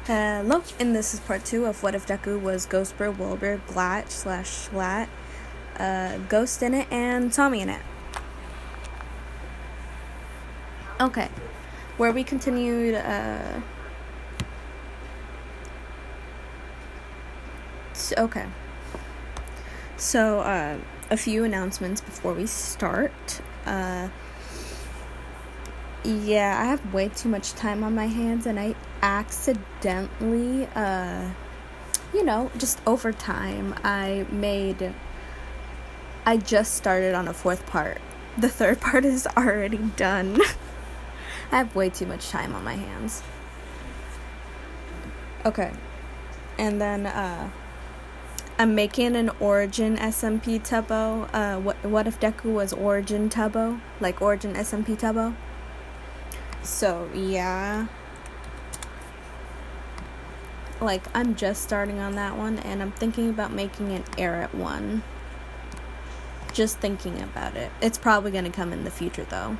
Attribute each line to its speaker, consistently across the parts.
Speaker 1: Hello, and this is part 2 of What If Deku was Ghostbur, Wilbur, Glatt / Shlatt, Ghostinnit, and Tommyinnit. Okay, where we continued, So, a few announcements before we start. Yeah, I have way too much time on my hands, and I accidentally, just over time, I just started on a 4th part. The 3rd part is already done. I have way too much time on my hands. Okay, and then, I'm making an Origin SMP Tubbo. What if Deku was Origin Tubbo? Like Origin SMP Tubbo? So, yeah. Like, I'm just starting on that one, and I'm thinking about making an Eret one. Just thinking about it. It's probably going to come in the future, though.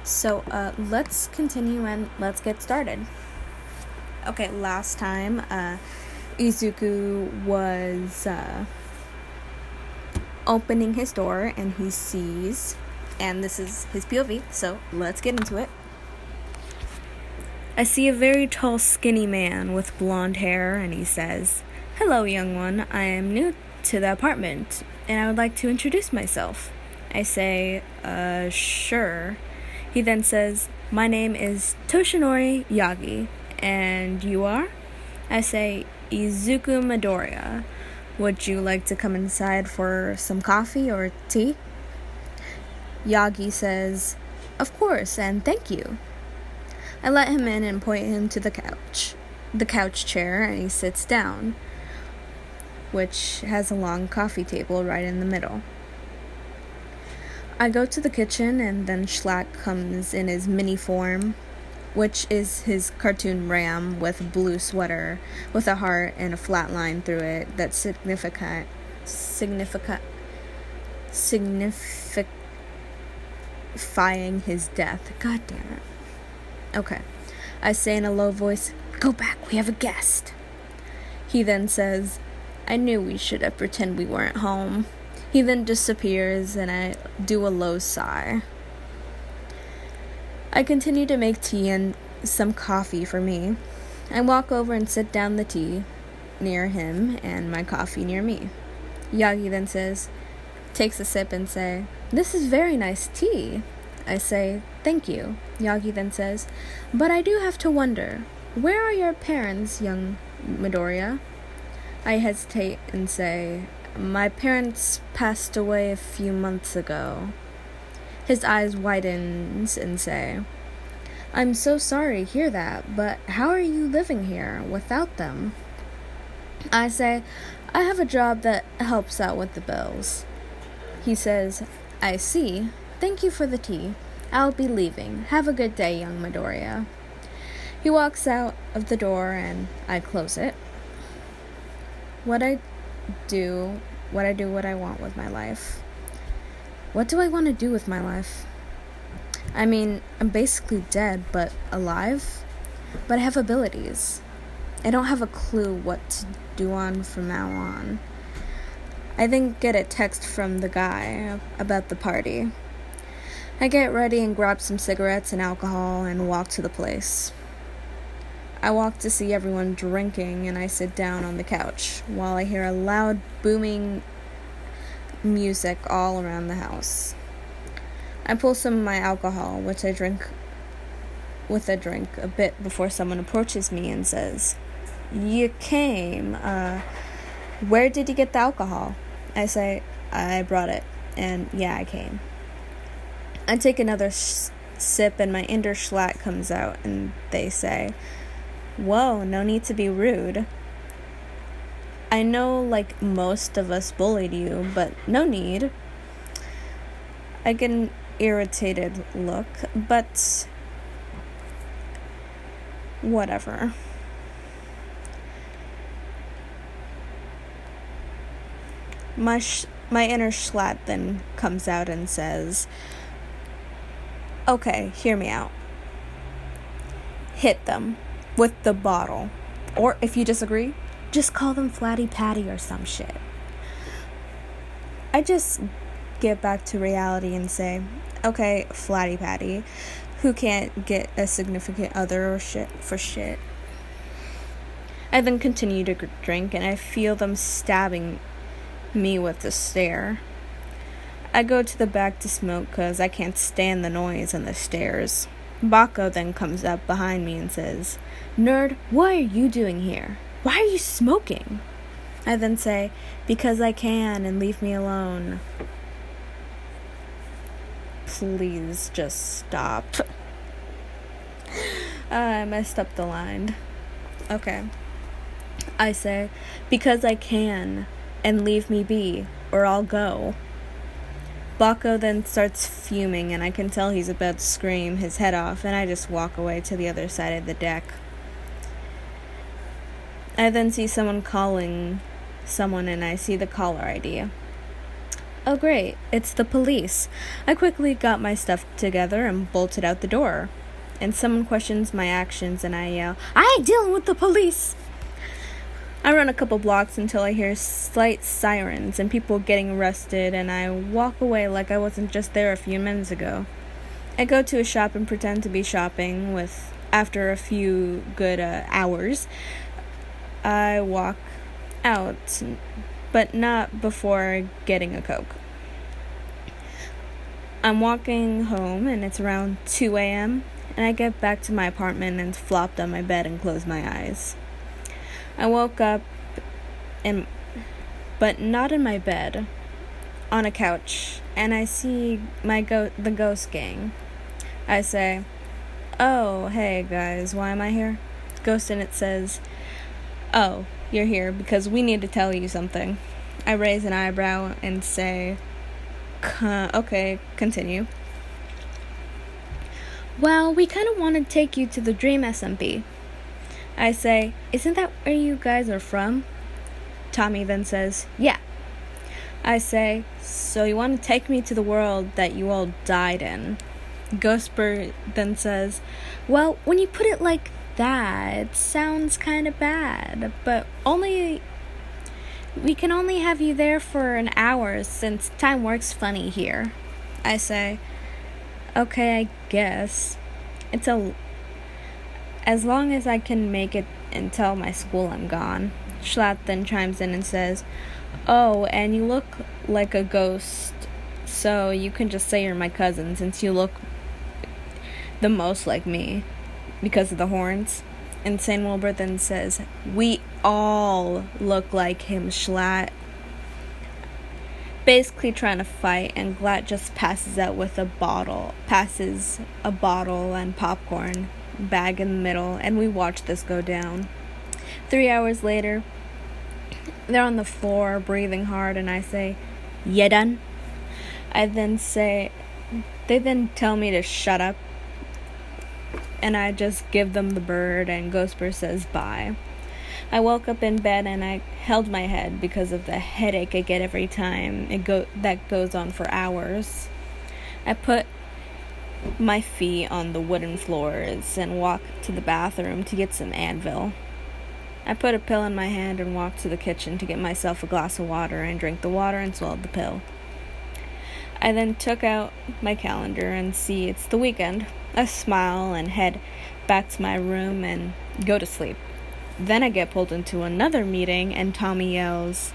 Speaker 1: So, let's continue and let's get started. Okay, last time, Izuku was opening his door, and he sees, and this is his POV, so let's get into it. I see a very tall, skinny man with blonde hair, and he says, "Hello, young one. I am new to the apartment, and I would like to introduce myself." I say, sure. He then says, "My name is Toshinori Yagi, and you are?" I say, "Izuku Midoriya. Would you like to come inside for some coffee or tea?" Yagi says, "Of course, and thank you." I let him in and point him to the couch chair, and he sits down, which has a long coffee table right in the middle. I go to the kitchen, and then Shlatt comes in his mini form, which is his cartoon ram with a blue sweater with a heart and a flat line through it that's signifying his death. God damn it. Okay. I say in a low voice, "Go back, we have a guest." He then says, "I knew we should have pretended we weren't home." He then disappears, and I do a low sigh. I continue to make tea and some coffee for me. I walk over and sit down the tea near him and my coffee near me. Yagi then takes a sip and say, "This is very nice tea." I say, "Thank you." Yagi then says, "But I do have to wonder, where are your parents, young Midoriya?" I hesitate and say, "My parents passed away a few months ago." His eyes widens and say, "I'm so sorry to hear that, but how are you living here without them?" I say, "I have a job that helps out with the bills." He says, "I see. Thank you for the tea. I'll be leaving. Have a good day, young Midoriya." He walks out of the door, and I close it. What I want with my life. What do I want to do with my life? I mean, I'm basically dead, but alive. But I have abilities. I don't have a clue what to do from now on. I then get a text from the guy about the party. I get ready and grab some cigarettes and alcohol and walk to the place. I walk to see everyone drinking, and I sit down on the couch while I hear a loud booming music all around the house. I pull some of my alcohol, which I drink a bit before someone approaches me and says, "You came. Where did you get the alcohol?" I say, "I brought it, and yeah, I came." I take another sip, and my inner Shlatt comes out, and they say, "Whoa, no need to be rude. I know, like, most of us bullied you, but no need." I get an irritated look, but whatever. My inner Shlatt then comes out and says, "Okay, hear me out. Hit them." with the bottle. Or if you disagree, just call them Flatty Patty or some shit. I just get back to reality and say, okay, Flatty Patty, who can't get a significant other or shit for shit. I then continue to drink, and I feel them stabbing me with a stare. I go to the back to smoke because I can't stand the noise and the stares. Bako then comes up behind me and says, "Nerd, what are you doing here? Why are you smoking?" I then say, "Because I can, and leave me alone." Please just stop. I messed up the line. Okay. I say, "Because I can, and leave me be, or I'll go." Bako then starts fuming, and I can tell he's about to scream his head off, and I just walk away to the other side of the deck. I then see someone calling someone, and I see the caller ID. Oh great, it's the police. I quickly got my stuff together and bolted out the door. And someone questions my actions, and I yell, "I ain't dealing with the police!" I run a couple blocks until I hear slight sirens and people getting arrested, and I walk away like I wasn't just there a few minutes ago. I go to a shop and pretend to be shopping. After a few good hours, I walk out, but not before getting a Coke. I'm walking home, and it's around 2 a.m., and I get back to my apartment and flopped on my bed and closed my eyes. I woke up, but not in my bed, on a couch, and I see the ghost gang. I say, "Oh, hey guys, why am I here?" Ghostinnit says, "Oh, you're here because we need to tell you something." I raise an eyebrow and say, "Okay, continue." "Well, we kind of want to take you to the Dream SMP." I say, "Isn't that where you guys are from?" Tommy then says, "Yeah." I say, "So you want to take me to the world that you all died in?" Ghostbur then says, "Well, when you put it like that, it sounds kind of bad, but we can only have you there for an hour since time works funny here." I say, "Okay, I guess. As long as I can make it and tell my school I'm gone." Shlatt then chimes in and says, "Oh, and you look like a ghost, so you can just say you're my cousin since you look the most like me because of the horns." Insane Wilbur then says, "We all look like him, Shlatt." Basically trying to fight, and Glatt just passes a bottle and popcorn bag in the middle, and we watch this go down. 3 hours later, they're on the floor breathing hard, and I say, "Ya done?" They then tell me to shut up, and I just give them the bird, and Ghostbur says bye. I woke up in bed, and I held my head because of the headache I get every time that goes on for hours. I put my feet on the wooden floors and walk to the bathroom to get some Advil. I put a pill in my hand and walk to the kitchen to get myself a glass of water and drink the water and swallowed the pill. I then took out my calendar and see it's the weekend. I smile and head back to my room and go to sleep. Then I get pulled into another meeting, and Tommy yells,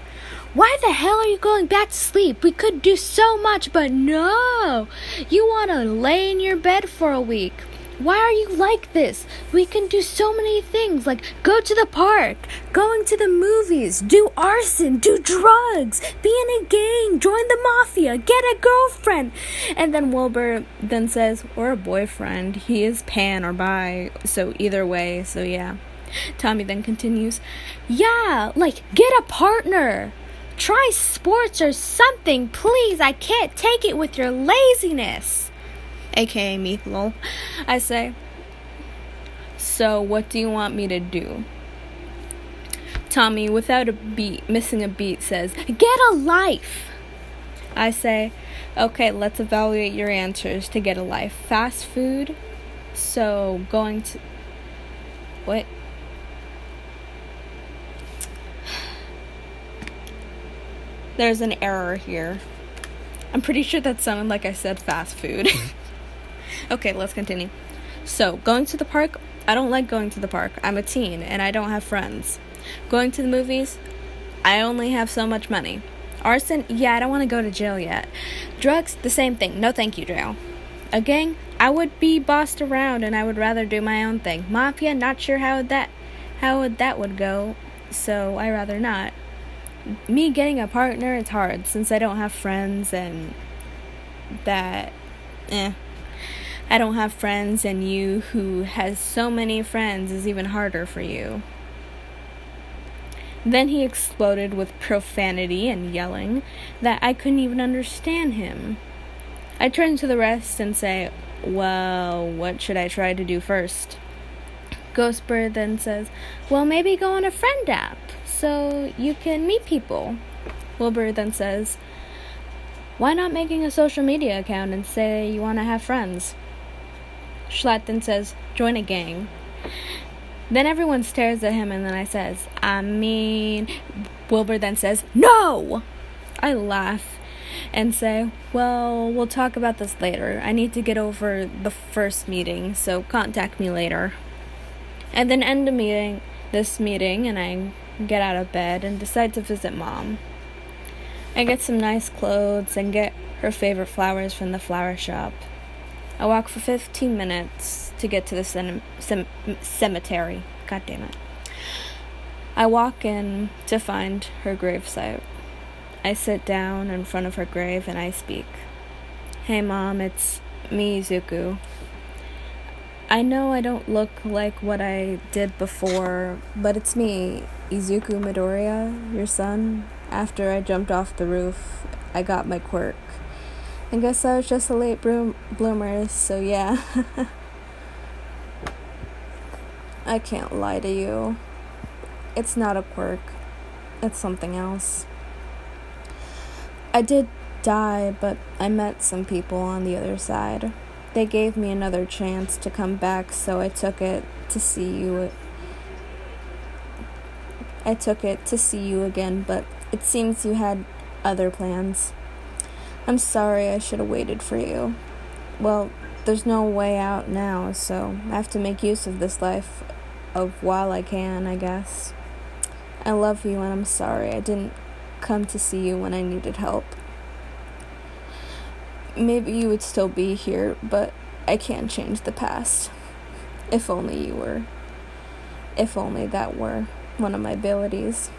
Speaker 1: "Why the hell are you going back to sleep? We could do so much, but no! You want to lay in your bed for a week. Why are you like this? We can do so many things, like go to the park, going to the movies, do arson, do drugs, be in a gang, join the mafia, get a girlfriend." And then Wilbur then says, "Or a boyfriend. He is pan or bi, so either way, so yeah." Tommy then continues, "Yeah, like get a partner. Try sports or something, please. I can't take it with your laziness." AKA me, lol. I say, "So what do you want me to do?" Tommy, without missing a beat, says, "Get a life." I say, "Okay, let's evaluate your answers to get a life. Fast food, so going to Wait. There's an error here. I'm pretty sure that sounded like I said fast food. Okay, let's continue. So, going to the park, I don't like going to the park. I'm a teen, and I don't have friends. Going to the movies, I only have so much money. Arson, yeah, I don't want to go to jail yet. Drugs, the same thing. No thank you, jail. A gang, I would be bossed around, and I would rather do my own thing. Mafia, not sure how that would go, so I rather not. Me getting a partner, it's hard, since I don't have friends, and that, I don't have friends, and you who has so many friends is even harder for you. Then he exploded with profanity and yelling that I couldn't even understand him. I turn to the rest and say, well, what should I try to do first? Ghostbur then says, well, maybe go on a friend app so you can meet people. Wilbur then says, why not making a social media account and say you want to have friends? Shlatt then says, join a gang. Then everyone stares at him, and then I says, Wilbur then says, no! I laugh and say, well, we'll talk about this later. I need to get over the first meeting, so contact me later. I then end this meeting, and I get out of bed and decide to visit Mom. I get some nice clothes and get her favorite flowers from the flower shop. I walk for 15 minutes to get to the cemetery. God damn it. I walk in to find her gravesite. I sit down in front of her grave and I speak. Hey Mom, it's me, Izuku. I know I don't look like what I did before, but it's me, Izuku Midoriya, your son. After I jumped off the roof, I got my quirk. I guess I was just a late bloomer, so yeah. I can't lie to you. It's not a quirk. It's something else. I did die, but I met some people on the other side. They gave me another chance to come back, so I took it to see you. Again, but it seems you had other plans. I'm sorry, I should have waited for you. Well, there's no way out now, so I have to make use of this life while I can, I guess. I love you, and I'm sorry I didn't come to see you when I needed help. Maybe you would still be here, but I can't change the past. If only that were one of my abilities.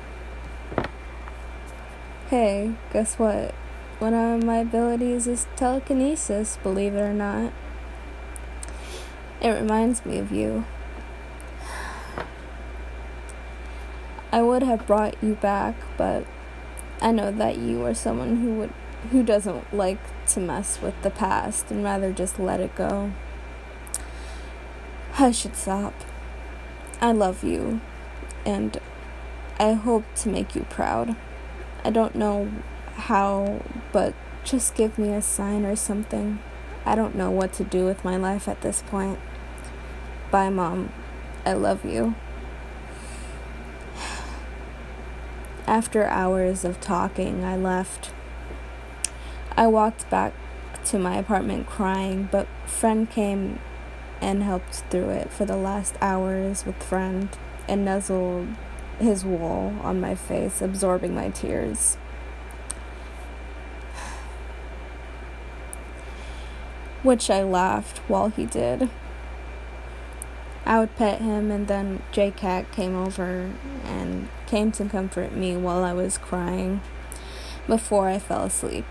Speaker 1: Hey, guess what? One of my abilities is telekinesis, believe it or not. It reminds me of you. I would have brought you back, but I know that you are someone who doesn't like to mess with the past and rather just let it go. I should stop. I love you, and I hope to make you proud. I don't know how, but just give me a sign or something. I don't know what to do with my life at this point. Bye, Mom. I love you. After hours of talking, I left. I walked back to my apartment crying, but Friend came and helped through it for the last hours with Friend and nuzzled his wool on my face, absorbing my tears. Which I laughed while he did. I would pet him, and then J-Cat came over and came to comfort me while I was crying before I fell asleep.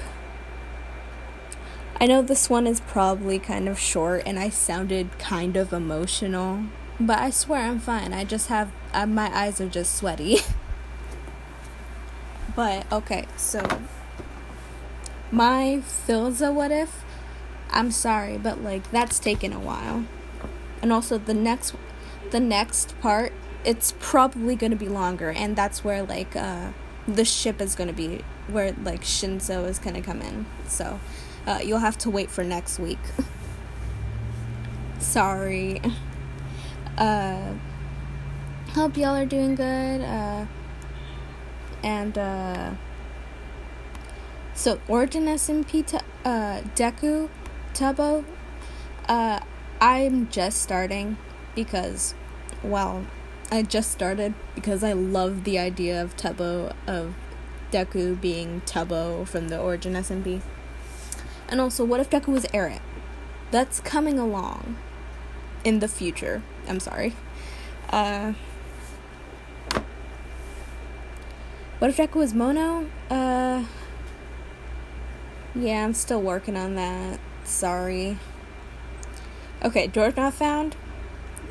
Speaker 1: I know this one is probably kind of short and I sounded kind of emotional, but I swear I'm fine. I just have, my eyes are just sweaty. But, okay, so my Philza what if, I'm sorry, but like that's taken a while. And also the next part, it's probably going to be longer, and that's where like the ship is going to be, where like Shinzo is going to come in. So you'll have to wait for next week. Sorry. Hope y'all are doing good. So Origin SMP, Deku, Tubbo, I'm just starting because, well, I just started because I love the idea of Deku being Tubbo from the Origin SMP. And also, what if Deku was Eret? That's coming along in the future. I'm sorry. What if Deku was Mono? Yeah, I'm still working on that. Sorry. Okay, door not found.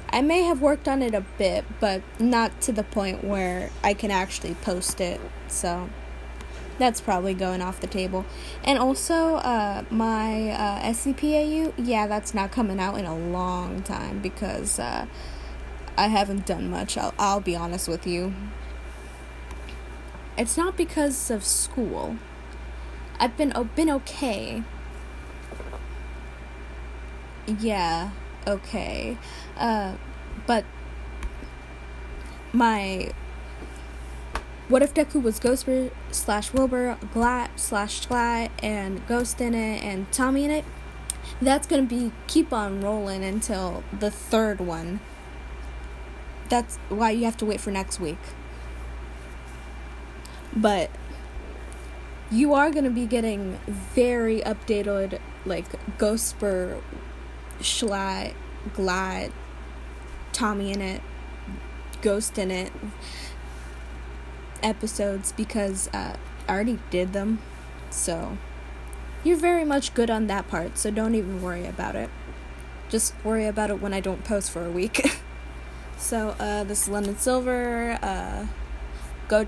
Speaker 1: I may have worked on it a bit, but not to the point where I can actually post it. So that's probably going off the table. And also, my SCPAU, yeah, that's not coming out in a long time because I haven't done much. I'll be honest with you. It's not because of school. I've been okay. Yeah, okay. But my what if Deku was Ghostbur / Wilbur, Glatt / Shlatt, and Ghostinnit and Tommyinnit? That's gonna keep on rolling until the third one. That's why you have to wait for next week. But you are going to be getting very updated, like, Ghostbur, Shlatt, Glatt, Tommyinnit, Ghostinnit episodes because I already did them. So you're very much good on that part, so don't even worry about it. Just worry about it when I don't post for a week. So this is London Silver. Go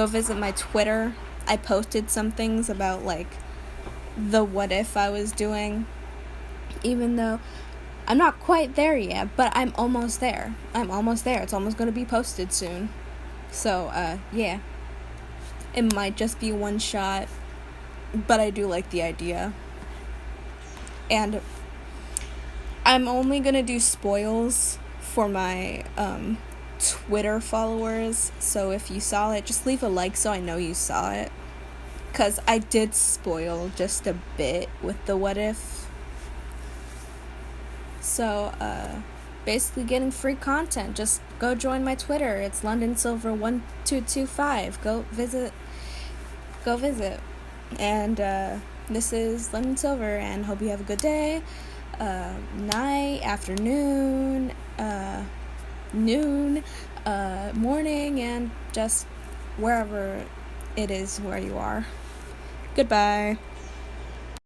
Speaker 1: visit my Twitter. I posted some things about, like, the what if I was doing, even though I'm not quite there yet, but I'm almost there. It's almost going to be posted soon. So, yeah. It might just be one shot, but I do like the idea. And I'm only going to do spoils for my, Twitter followers, so if you saw it, just leave a like so I know you saw it, because I did spoil just a bit with the what if. So basically getting free content. Just go join my Twitter. It's London Silver 1225. Go visit. And this is London Silver, and hope you have a good day, night, afternoon, noon, morning, and just wherever it is where you are. Goodbye.